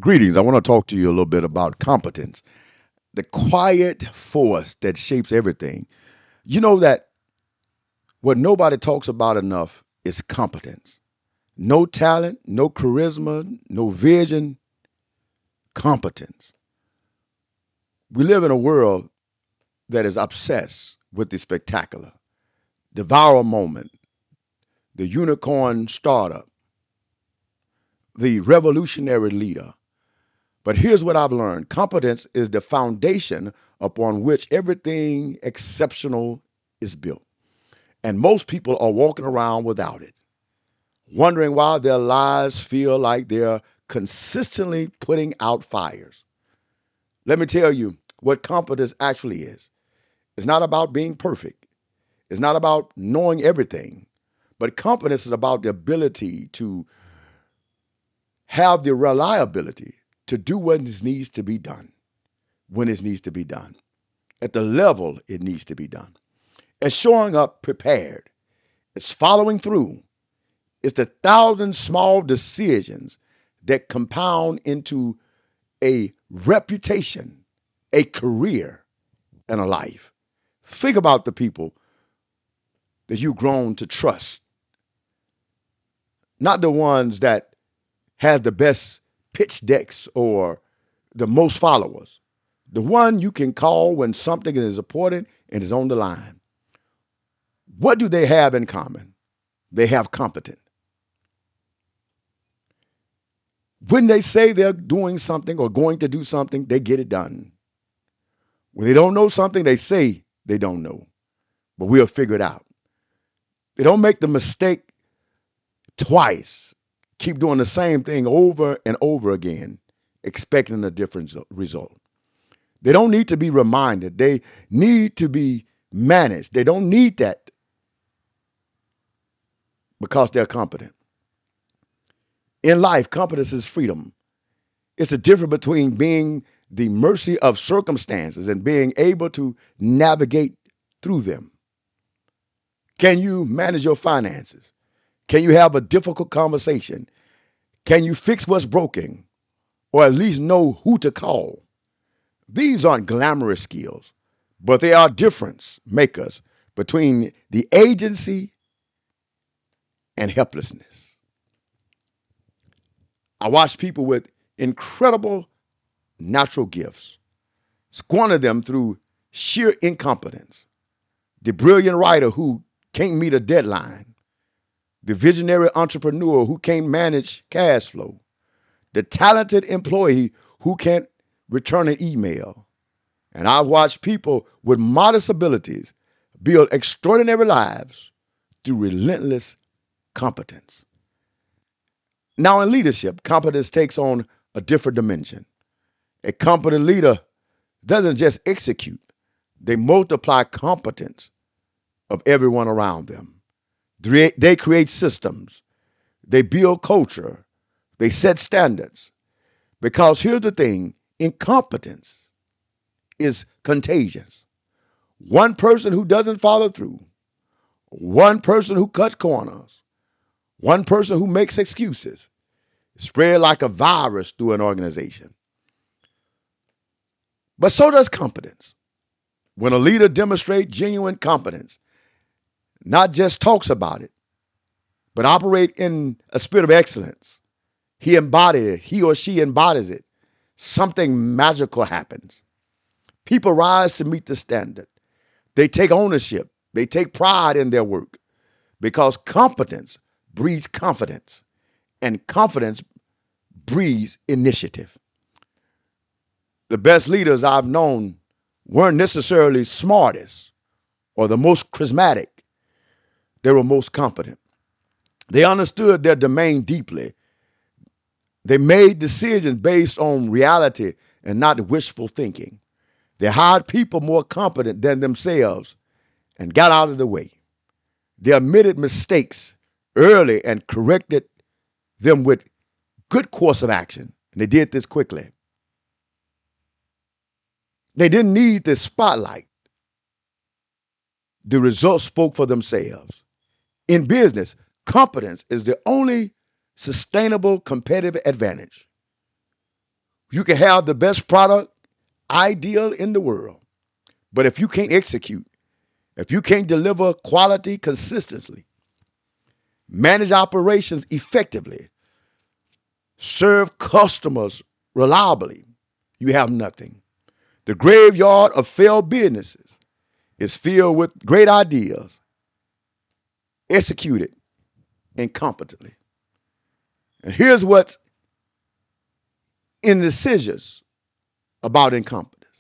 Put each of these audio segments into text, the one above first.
Greetings. I want to talk to you a little bit about competence, the quiet force that shapes everything. You know that what nobody talks about enough is competence. No talent, no charisma, no vision, competence. We live in a world that is obsessed with the spectacular, the viral moment, the unicorn startup, the revolutionary leader. But here's what I've learned competence is the foundation upon which everything exceptional is built. And most people are walking around without it, wondering why their lives feel like they're consistently putting out fires. Let me tell you what competence actually is. It's not about being perfect, it's not about knowing everything, but competence is about the ability to have the reliability to do what needs to be done when it needs to be done, at the level it needs to be done. It's showing up prepared, it's following through. It's the thousand small decisions that compound into a reputation, a career, and a life. Think about the people that you've grown to trust, not the ones that have the best pitch decks or the most followers. The one you can call when something is important and is on the line. What do they have in common? They have competence. When they say they're doing something or going to do something, they get it done. When they don't know something, they say they don't know, but we'll figure it out. They don't make the mistake twice, keep doing the same thing over and over again, expecting a different result. They don't need to be reminded, they need to be managed. They don't need that because they're competent. In life, competence is freedom. It's the difference between being the mercy of circumstances and being able to navigate through them. Can you manage your finances? Can you have a difficult conversation? Can you fix what's broken or at least know who to call? These aren't glamorous skills, but they are difference makers between the agency and helplessness. I watch people with incredible natural gifts squander them through sheer incompetence. The brilliant writer who can't meet a deadline, the visionary entrepreneur who can't manage cash flow, the talented employee who can't return an email. And I've watched people with modest abilities build extraordinary lives through relentless competence. Now, in leadership, competence takes on a different dimension. A competent leader doesn't just execute, they multiply competence of everyone around them. They create systems, they build culture, they set standards. Because here's the thing incompetence is contagious. One person who doesn't follow through, one person who cuts corners, one person who makes excuses, spread like a virus through an organization. But so does competence. When a leader demonstrates genuine competence, not just talks about it, but operate in a spirit of excellence, he or she embodies it. Something magical happens. People rise to meet the standard. They take ownership. They take pride in their work because competence breeds confidence and confidence breeds initiative. The best leaders I've known weren't necessarily smartest or the most charismatic. They were most competent. They understood their domain deeply. They made decisions based on reality and not wishful thinking. They hired people more competent than themselves and got out of the way. They admitted mistakes early and corrected them with good course of action. And they did this quickly. They didn't need the spotlight. The results spoke for themselves. In business, competence is the only sustainable competitive advantage. You can have the best product ideal in the world, but if you can't execute, if you can't deliver quality consistently, manage operations effectively, serve customers reliably, you have nothing. The graveyard of failed businesses is filled with great ideas executed incompetently. And here's what's insidious about incompetence.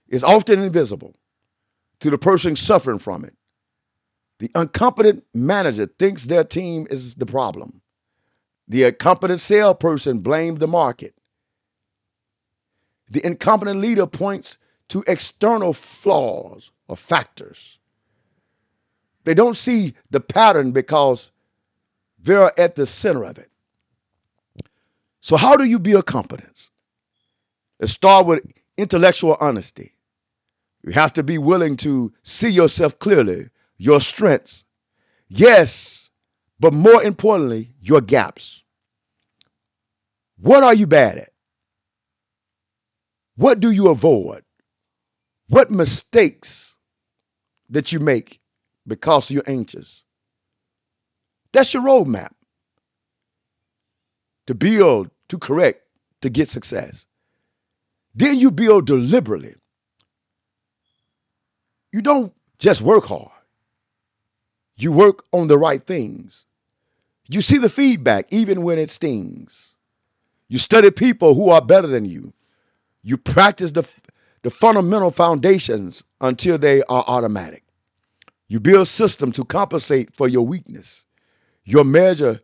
It's often invisible to the person suffering from it. The incompetent manager thinks their team is the problem. The incompetent salesperson blames the market. The incompetent leader points to external flaws or factors. They don't see the pattern because they're at the center of it. So, how do you build competence? Let's start with intellectual honesty. You have to be willing to see yourself clearly, your strengths, yes, but more importantly, your gaps. What are you bad at? What do you avoid? What mistakes that you make because you're anxious? That's your roadmap to build, to correct, to get success. Then you build deliberately. You don't just work hard. You work on the right things. You see the feedback even when it stings. You study people who are better than you. You practice the fundamental foundations until they are automatic. You build systems to compensate for your weakness. Your measure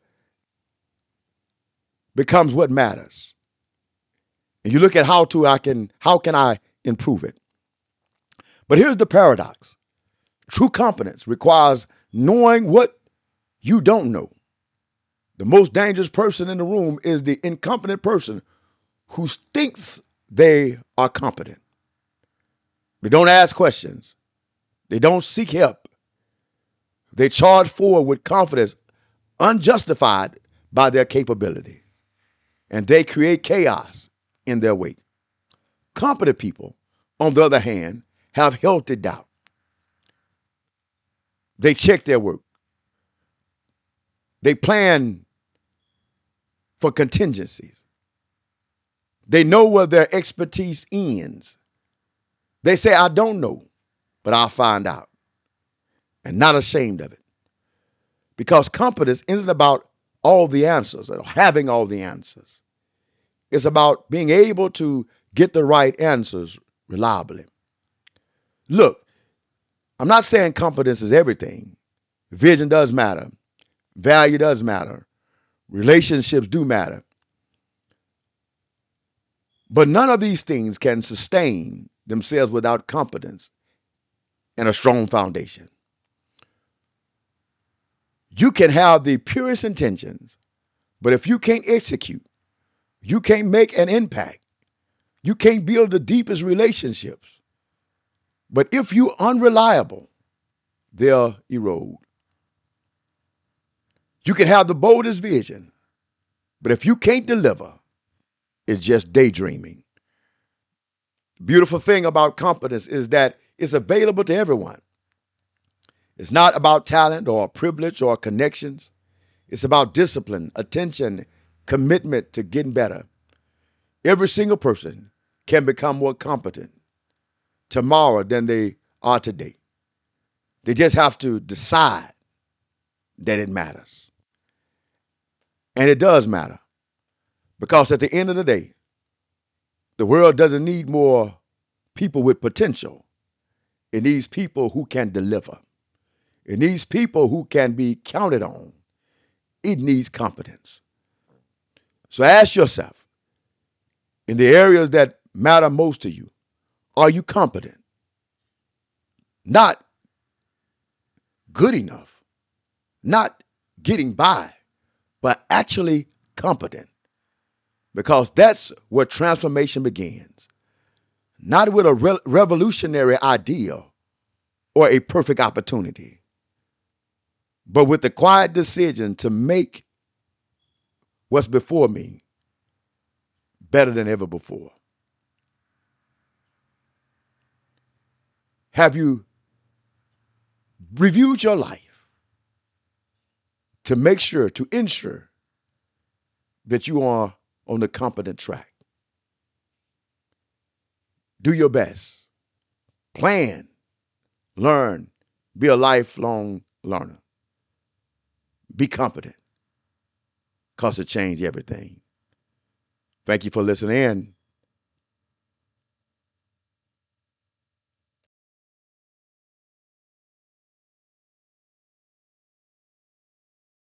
becomes what matters. And you look at how can I improve it? But here's the paradox. True competence requires knowing what you don't know. The most dangerous person in the room is the incompetent person who thinks they are competent. They don't ask questions. They don't seek help. They charge forward with confidence unjustified by their capability. And they create chaos in their wake. Competent people, on the other hand, have healthy doubt. They check their work. They plan for contingencies. They know where their expertise ends. They say, I don't know, but I'll find out. And not ashamed of it. Because competence isn't about all the answers or having all the answers. It's about being able to get the right answers reliably. Look, I'm not saying competence is everything. Vision does matter. Value does matter. Relationships do matter. But none of these things can sustain themselves without competence and a strong foundation. You can have the purest intentions, but if you can't execute, you can't make an impact. You can't build the deepest relationships. But if you're unreliable, they'll erode. You can have the boldest vision, but if you can't deliver, it's just daydreaming. The beautiful thing about competence is that it's available to everyone. It's not about talent or privilege or connections. It's about discipline, attention, commitment to getting better. Every single person can become more competent tomorrow than they are today. They just have to decide that it matters. And it does matter because at the end of the day, the world doesn't need more people with potential. It needs people who can deliver. It needs people who can be counted on. It needs competence. So ask yourself, in the areas that matter most to you, are you competent? Not good enough, not getting by, but actually competent. Because that's where transformation begins. Not with a revolutionary idea or a perfect opportunity, but with the quiet decision to make what's before me better than ever before? Have you reviewed your life to make sure, to ensure that you are on the competent track? Do your best. Plan, learn, be a lifelong learner. Be competent, because it changed everything. Thank you for listening in.